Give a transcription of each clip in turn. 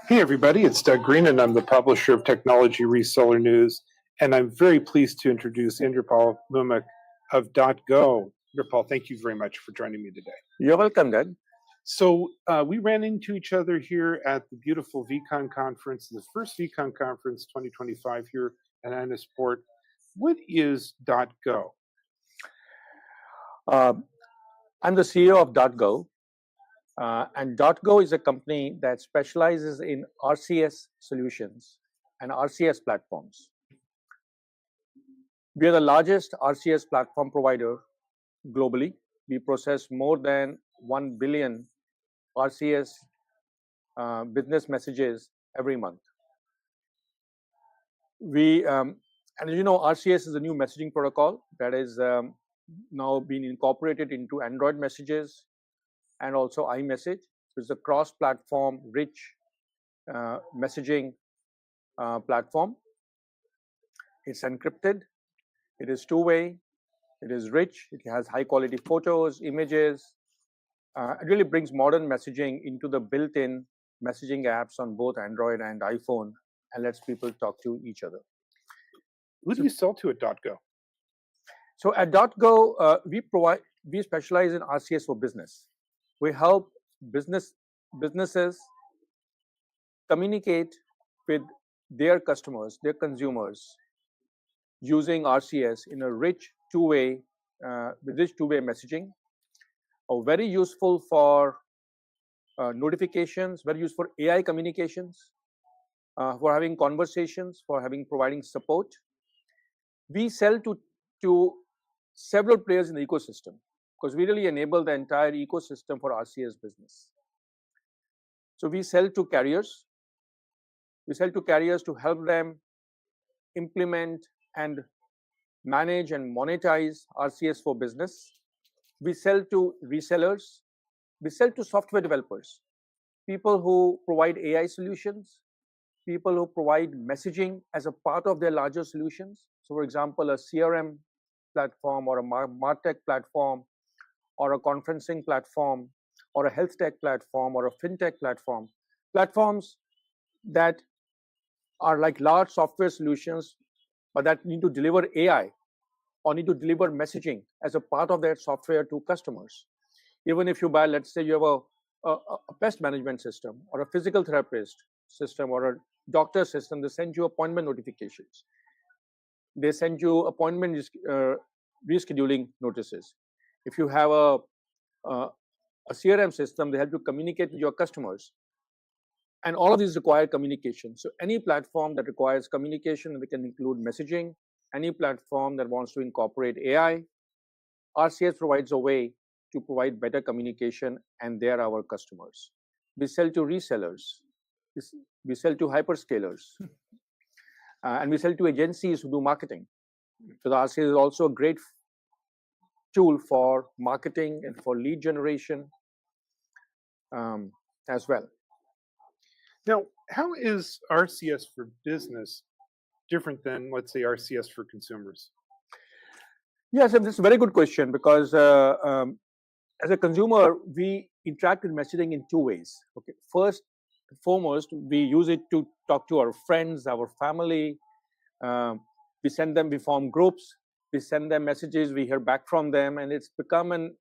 Hey everybody, it's Doug Green and I'm the publisher of Technology Reseller News, and I'm very pleased to introduce Inderpal Mumick of Dotgo. Inderpal, thank you very much for joining me today. You're welcome, Doug. So we ran into each other here at the beautiful vCon conference, the first vCon conference 2025 here at Inderpal. What is Dotgo? I'm the CEO of Dotgo, and Dotgo is a company that specializes in RCS solutions and RCS platforms. We are the largest RCS platform provider globally. We process more than 1 billion RCS business messages every month. And you know, RCS is a new messaging protocol that is now being incorporated into Android messages and also iMessage. It's a cross-platform, rich messaging platform. It's encrypted. It is two-way. It is rich. It has high-quality photos, images. It really brings modern messaging into the built-in messaging apps on both Android and iPhone, and lets people talk to each other. Who do you sell to at Dotgo? So at Dotgo, we specialize in RCS for business. We help businesses communicate with their customers, their consumers, using RCS in a rich two-way messaging. Very useful for notifications, very useful for AI communications, for having conversations, for providing support. We sell to several players in the ecosystem because we really enable the entire ecosystem for RCS business. So we sell to carriers. We sell to carriers to help them implement and manage and monetize RCS for business. We sell to resellers. We sell to software developers, people who provide AI solutions, people who provide messaging as a part of their larger solutions. So, for example, a CRM platform or a MarTech platform or a conferencing platform or a health tech platform or a fintech platform. Platforms that are like large software solutions, but that need to deliver AI or need to deliver messaging as a part of their software to customers. Even if you buy, let's say you have a pest management system or a physical therapist system or a doctor system, they send you appointment notifications. They send you appointment rescheduling notices. If you have a CRM system, they help you communicate with your customers. And all of these require communication. So any platform that requires communication, we can include messaging. Any platform that wants to incorporate AI, RCS provides a way to provide better communication, and they are our customers. We sell to resellers. We sell to hyperscalers. And we sell to agencies who do marketing. So the RCS is also a great tool for marketing and for lead generation as well. Now, how is RCS for business different than, let's say, RCS for consumers? Yes, and this is a very good question because as a consumer, we interact with messaging in two ways. Okay, first and foremost, we use it to talk to our friends, our family. We form groups, we send them messages, we hear back from them, and it's become an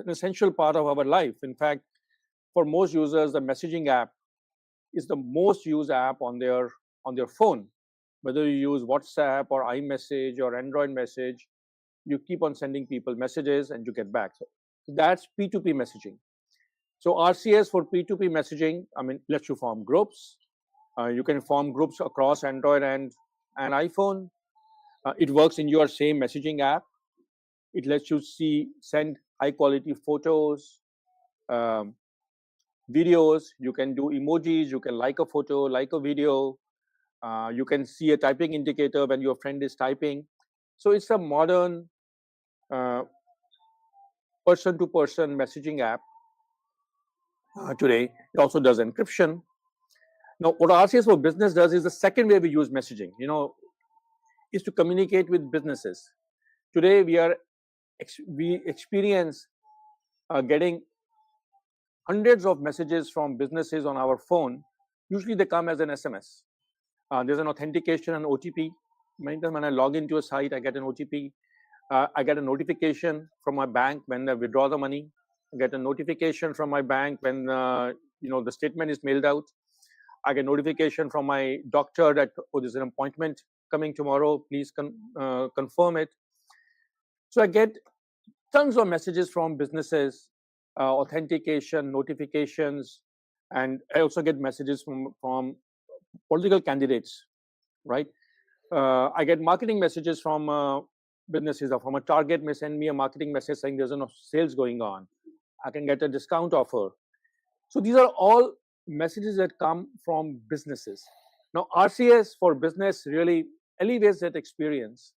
essential part of our life. In fact, for most users, the messaging app is the most used app on their phone. Whether you use WhatsApp or iMessage or Android message, you keep on sending people messages and you get back. So that's P2P messaging. So RCS for P2P messaging, lets you form groups. You can form groups across Android and iPhone. It works in your same messaging app. It lets you send high quality photos, videos. You can do emojis. You can like a photo, like a video. You can see a typing indicator when your friend is typing. So it's a modern person-to-person messaging app today. It also does encryption. Now, what RCS for Business does is the second way we use messaging, is to communicate with businesses. Today we experience getting hundreds of messages from businesses on our phone. Usually they come as an SMS. There's an authentication and OTP. Many times when I log into a site, I get an OTP. I get a notification from my bank when I withdraw the money. I get a notification from my bank when the statement is mailed out. I get notification from my doctor that, oh, there's an appointment coming tomorrow. Please confirm it. So I get tons of messages from businesses, authentication, notifications, and I also get messages from political candidates, right? I get marketing messages from businesses. Or from a Target may send me a marketing message saying there's enough sales going on. I can get a discount offer. So these are all messages that come from businesses. Now, RCS for business really elevates that experience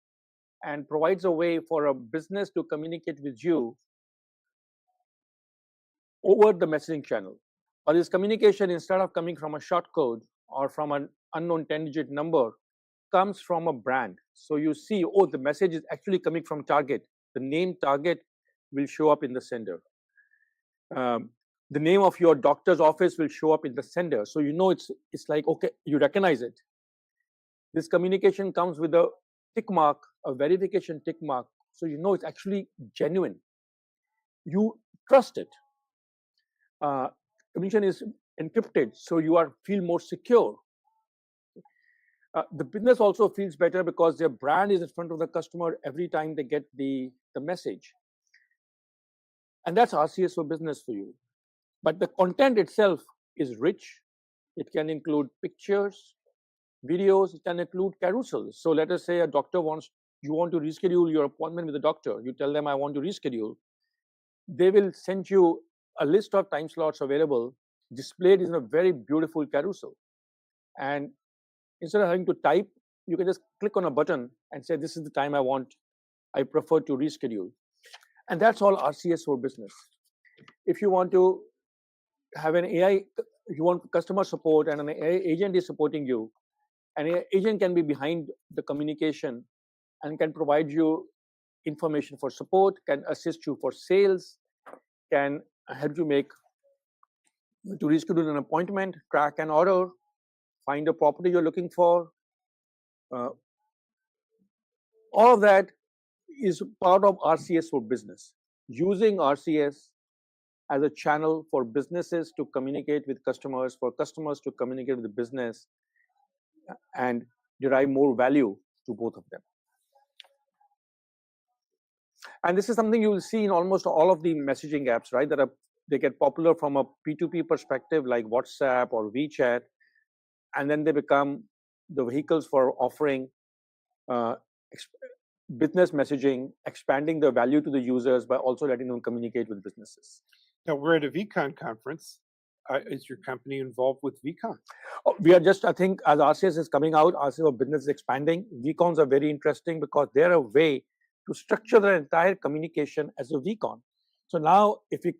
and provides a way for a business to communicate with you over the messaging channel. But this communication, instead of coming from a short code or from an unknown 10-digit number, comes from a brand. So you see, oh, the message is actually coming from Target. The name Target will show up in the sender. The name of your doctor's office will show up in the sender. So you know it's like, okay, you recognize it. This communication comes with a tick mark, a verification tick mark. So you know it's actually genuine. You trust it. Communication is encrypted, so you feel more secure. The business also feels better because their brand is in front of the customer every time they get the message. And that's RCS for business for you. But the content itself is rich. It can include pictures, videos, it can include carousels. So let us say a doctor you want to reschedule your appointment with the doctor. You tell them, I want to reschedule. They will send you a list of time slots available, displayed in a very beautiful carousel. And instead of having to type, you can just click on a button and say, this is the time I prefer to reschedule. And that's all RCS for business. If you want to have an AI, if you want customer support and an AI agent is supporting you, an AI agent can be behind the communication and can provide you information for support, can assist you for sales, can help you to reschedule an appointment, track an order, find a property you're looking for. All of that is part of RCS for business. Using RCS as a channel for businesses to communicate with customers, for customers to communicate with the business and derive more value to both of them. And this is something you will see in almost all of the messaging apps, right? They get popular from a P2P perspective like WhatsApp or WeChat, and then they become the vehicles for offering business messaging, expanding the value to the users by also letting them communicate with businesses. Now, we're at a vCon conference. Is your company involved with vCon? Oh, we are just, I think, as RCS is coming out, RCS for business is expanding. vCons are very interesting because they're a way to structure the entire communication as a vCon. So now, if we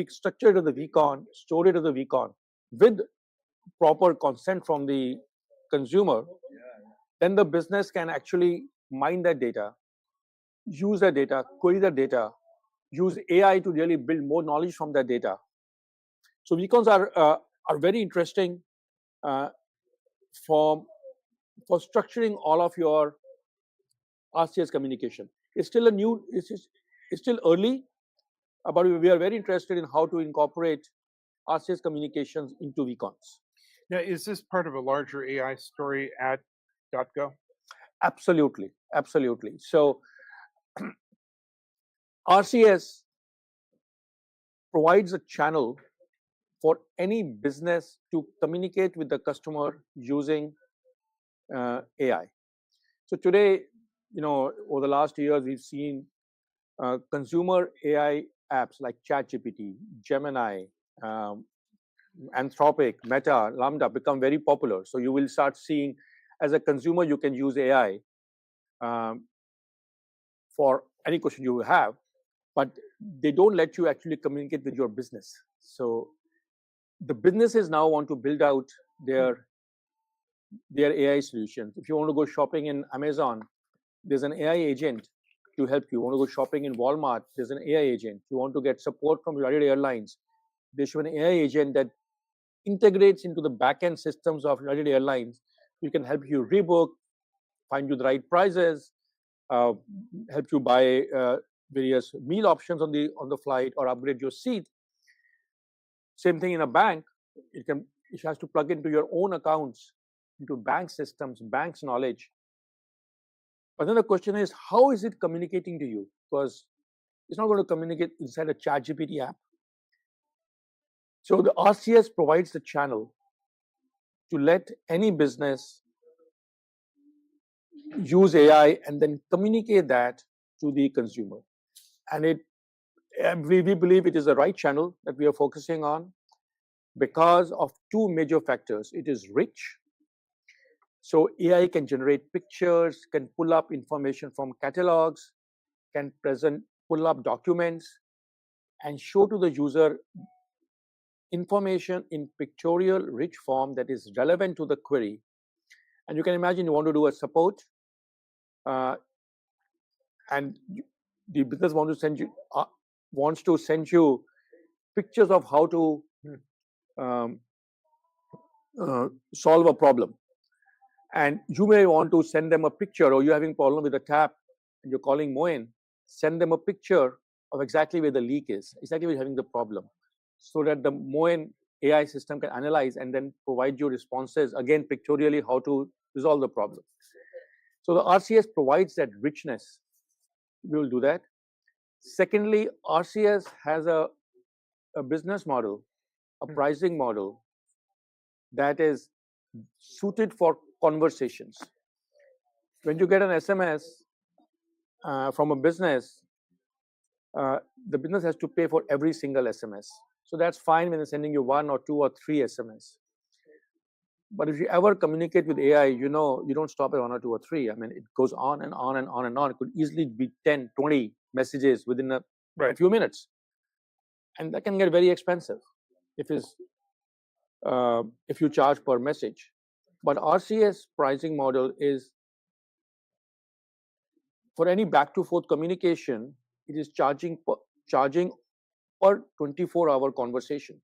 structure it as a vCon, store it as a vCon with proper consent from the consumer, then the business can actually mine that data, use that data, query that data, use AI to really build more knowledge from that data. So vCons are very interesting for structuring all of your RCS communication. It's still still early, but we are very interested in how to incorporate RCS communications into vCons. Now, is this part of a larger AI story at Dotgo? Absolutely, absolutely. So RCS provides a channel for any business to communicate with the customer using AI. So today, over the last years, we've seen consumer AI apps like ChatGPT, Gemini, Anthropic, Meta, Lambda become very popular. So you will start seeing, as a consumer, you can use AI for any question you have, but they don't let you actually communicate with your business. So the businesses now want to build out their AI solutions. If you want to go shopping in Amazon, there's an AI agent to help you. You want to go shopping in Walmart, there's an AI agent. You want to get support from United Airlines, they show an AI agent that integrates into the back-end systems of United Airlines. You can help you rebook, find you the right prices, help you buy various meal options on the flight, or upgrade your seat. Same thing in a bank. It has to plug into your own accounts, into bank systems, bank's knowledge. But then the question is, how is it communicating to you? Because it's not going to communicate inside a ChatGPT app. So the RCS provides the channel to let any business use AI and then communicate that to the consumer. And we believe it is the right channel that we are focusing on because of two major factors. It is rich. So AI can generate pictures, can pull up information from catalogs, can pull up documents, and show to the user information in pictorial rich form that is relevant to the query. And you can imagine you want to do a support, and the business wants to send you pictures of how to solve a problem. And you may want to send them a picture, or you're having a problem with a tap and you're calling Moen, send them a picture of exactly where the leak is, exactly where you're having the problem, so that the Moen AI system can analyze and then provide you responses, again pictorially, how to resolve the problem. So the RCS provides that richness. We will do that. Secondly, RCS has a business model, a pricing model that is suited for conversations. When you get an SMS from a business, the business has to pay for every single SMS. So that's fine when they're sending you 1 or 2 or 3 SMS. But if you ever communicate with AI, you don't stop at 1 or 2 or 3. I mean, it goes on and on and on and on. It could easily be 10, 20 messages within a few minutes. And that can get very expensive if you charge per message. But RCS pricing model is, for any back-to-forth communication, it is charging per 24-hour conversation.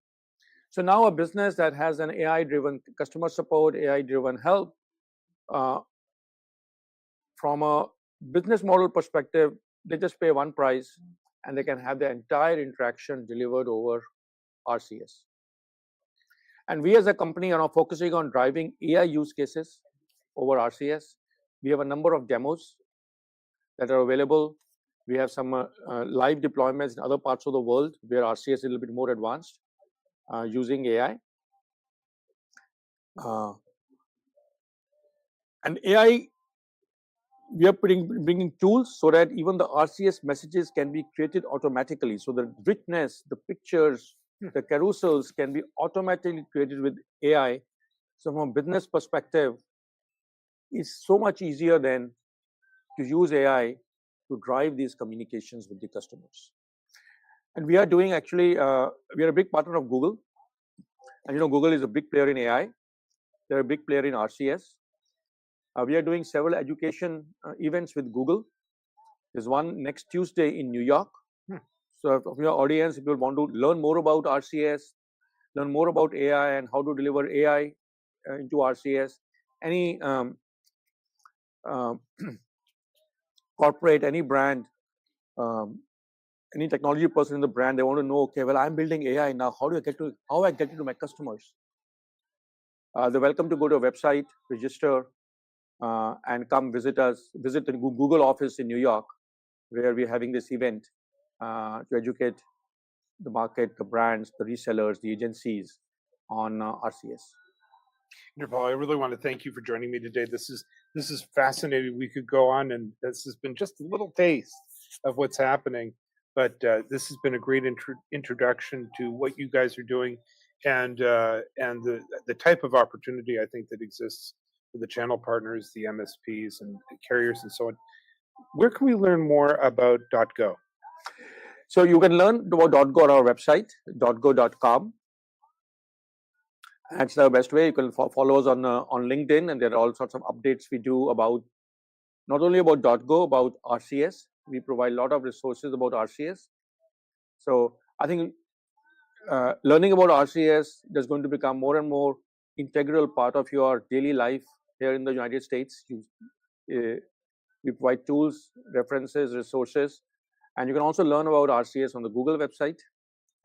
So now a business that has an AI-driven customer support, AI-driven help, from a business model perspective, they just pay one price and they can have the entire interaction delivered over RCS. And we as a company are now focusing on driving AI use cases over RCS. We have a number of demos that are available. We have some live deployments in other parts of the world where RCS is a little bit more advanced using AI. And AI, we are bringing tools so that even the RCS messages can be created automatically. So the richness, the pictures, the carousels can be automatically created with AI. So from a business perspective, it's so much easier than to use AI to drive these communications with the customers. And we are doing actually, we are a big partner of Google. And Google is a big player in AI. They're a big player in RCS. We are doing several education events with Google. There's one next Tuesday in New York. So from your audience, if you want to learn more about RCS, learn more about AI and how to deliver AI into RCS, any corporate, any brand, any technology person in the brand, they want to know, okay, well, I'm building AI now. How I get it to my customers? They're welcome to go to a website, register, and come visit the Google office in New York, where we're having this event to educate the market, the brands, the resellers, the agencies on RCS. Inderpal, I really want to thank you for joining me today. This is fascinating. We could go on, and this has been just a little taste of what's happening. But this has been a great introduction to what you guys are doing, and the type of opportunity I think that exists for the channel partners, the MSPs, and the carriers, and so on. Where can we learn more about Dotgo? So you can learn about Dotgo on our website, dotgo.com. That's the best way. You can follow us on LinkedIn, and there are all sorts of updates we do about not only about Dotgo, about RCS, We provide a lot of resources about RCS. So I think learning about RCS is going to become more and more integral part of your daily life here in the United States. We provide tools, references, resources, and you can also learn about RCS on the Google website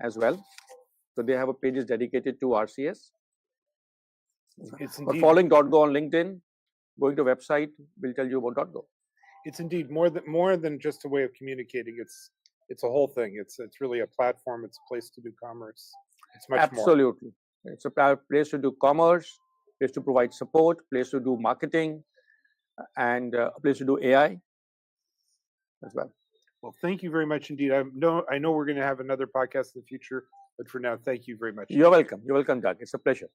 as well. So they have a pages dedicated to RCS. It's But indeed, following .go on LinkedIn, going to website will tell you about .go. it's indeed more than just a way of communicating. It's a whole thing. It's really a platform. It's a place to do commerce. It's much more. Absolutely. It's a place to do commerce, place to provide support, place to do marketing, and a place to do AI as well. Well, thank you very much indeed. I know we're going to have another podcast in the future, but for now, thank you very much. You're welcome. You're welcome, Doug. It's a pleasure.